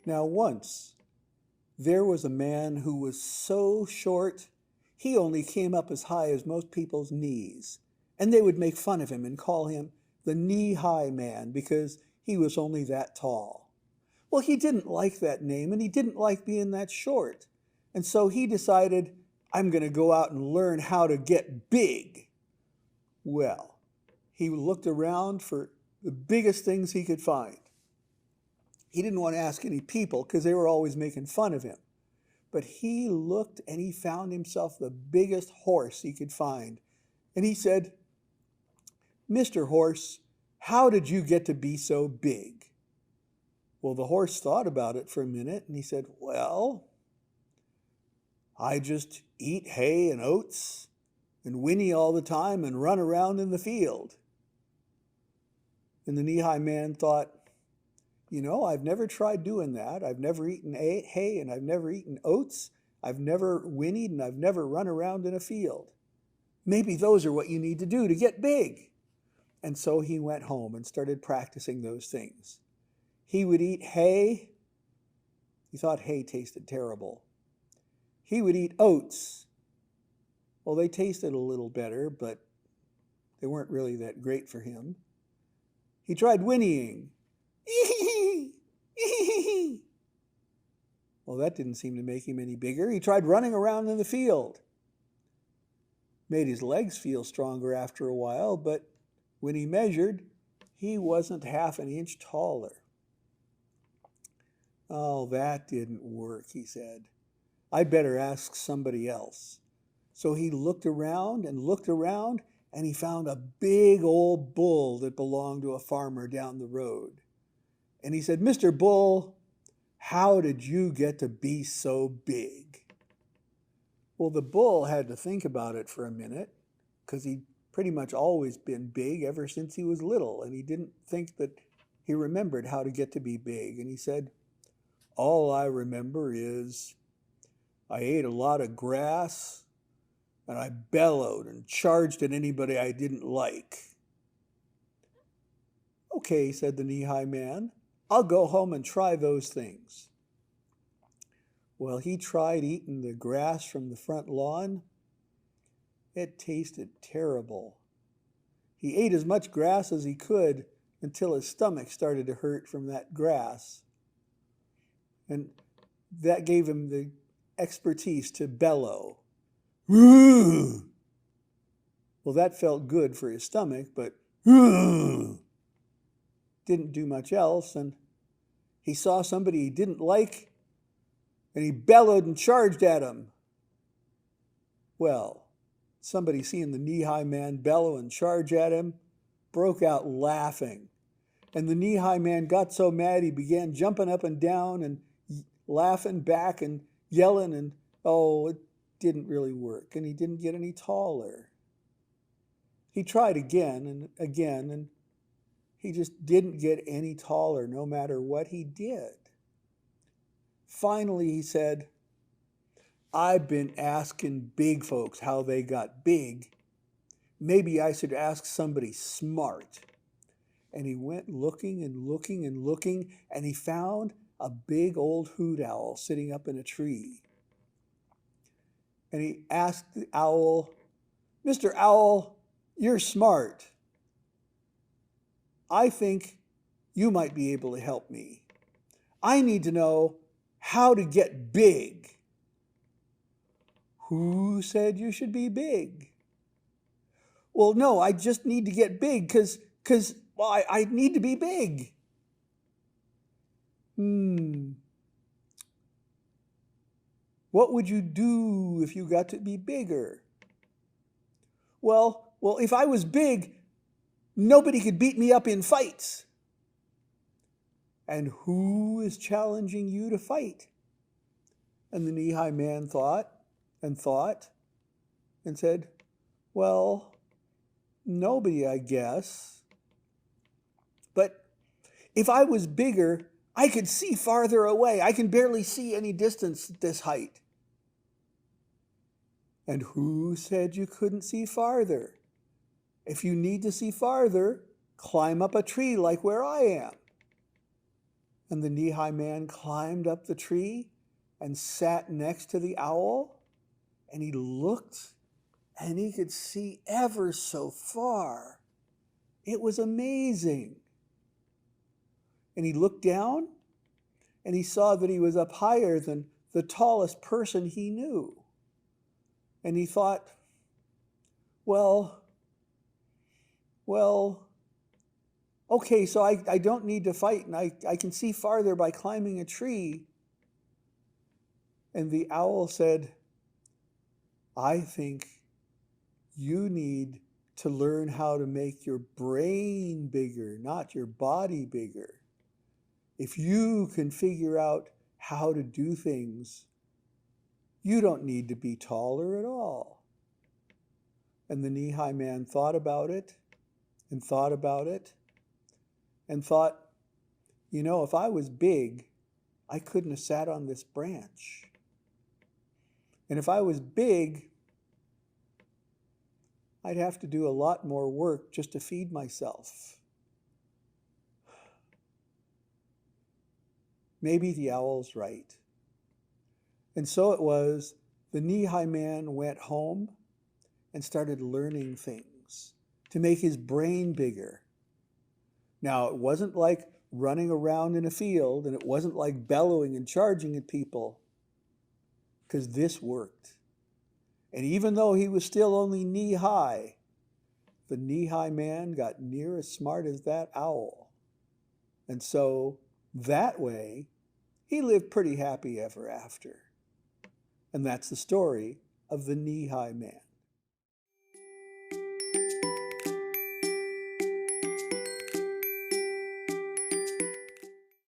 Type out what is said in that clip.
Now once there was a man who was so short he only came up as high as most people's knees, and they would make fun of him and call him the knee-high man because he was only that tall. Well, he didn't like that name, and he didn't like being that short, and so he decided, I'm going to go out and learn how to get big. Well, he looked around for the biggest things he could find. He didn't want to ask any people because they were always making fun of him. But he looked and he found himself the biggest horse he could find. And he said, Mr. Horse, how did you get to be so big? Well, the horse thought about it for a minute and he said, well, I just eat hay and oats and whinny all the time and run around in the field. And the knee-high man thought, I've never tried doing that. I've never eaten hay and I've never eaten oats. I've never whinnied and I've never run around in a field. Maybe those are what you need to do to get big. And so he went home and started practicing those things. He would eat hay. He thought hay tasted terrible. He would eat oats. Well, they tasted a little better, but they weren't really that great for him. He tried whinnying. Well, that didn't seem to make him any bigger. He tried running around in the field. Made his legs feel stronger after a while, but when he measured, he wasn't half an inch taller. Oh, that didn't work, he said. I'd better ask somebody else. So he looked around, and he found a big old bull that belonged to a farmer down the road. And he said, Mr. Bull, how did you get to be so big? Well, the bull had to think about it for a minute because he'd pretty much always been big ever since he was little, and he didn't think that he remembered how to get to be big. And he said, all I remember is I ate a lot of grass and I bellowed and charged at anybody I didn't like. Okay, said the knee-high man. I'll go home and try those things. Well, he tried eating the grass from the front lawn. It tasted terrible. He ate as much grass as he could until his stomach started to hurt from that grass. And that gave him the expertise to bellow. Well, that felt good for his stomach, but didn't do much else, and he saw somebody he didn't like, and he bellowed and charged at him. Well, somebody seeing the knee-high man bellow and charge at him broke out laughing, and the knee-high man got so mad he began jumping up and down and laughing back and yelling, and it didn't really work, and he didn't get any taller. He tried again and again, and he just didn't get any taller no matter what he did. Finally, he said, I've been asking big folks how they got big. Maybe I should ask somebody smart. And he went looking and looking and looking, and he found a big old hoot owl sitting up in a tree. And he asked the owl, Mr. Owl, you're smart. I think you might be able to help me. I need to know how to get big. Who said you should be big? Well, no, I just need to get big because I need to be big. What would you do if you got to be bigger? Well, if I was big, nobody could beat me up in fights. And who is challenging you to fight? And the knee-high man thought and said, well, nobody, I guess. But if I was bigger, I could see farther away. I can barely see any distance at this height. And who said you couldn't see farther? If you need to see farther, climb up a tree like where I am. And the knee-high man climbed up the tree and sat next to the owl, and he looked, and he could see ever so far. It was amazing. And he looked down, and he saw that he was up higher than the tallest person he knew. And he thought, well, okay, so I don't need to fight, and I can see farther by climbing a tree. And the owl said, I think you need to learn how to make your brain bigger, not your body bigger. If you can figure out how to do things, you don't need to be taller at all. And the knee-high man thought about it and thought about it and thought, if I was big, I couldn't have sat on this branch. And if I was big, I'd have to do a lot more work just to feed myself. Maybe the owl's right. And so it was, the knee-high man went home and started learning things to make his brain bigger. Now, it wasn't like running around in a field, and it wasn't like bellowing and charging at people, because this worked. And even though he was still only knee-high, the knee-high man got near as smart as that owl. And so, that way, he lived pretty happy ever after. And that's the story of the knee-high man.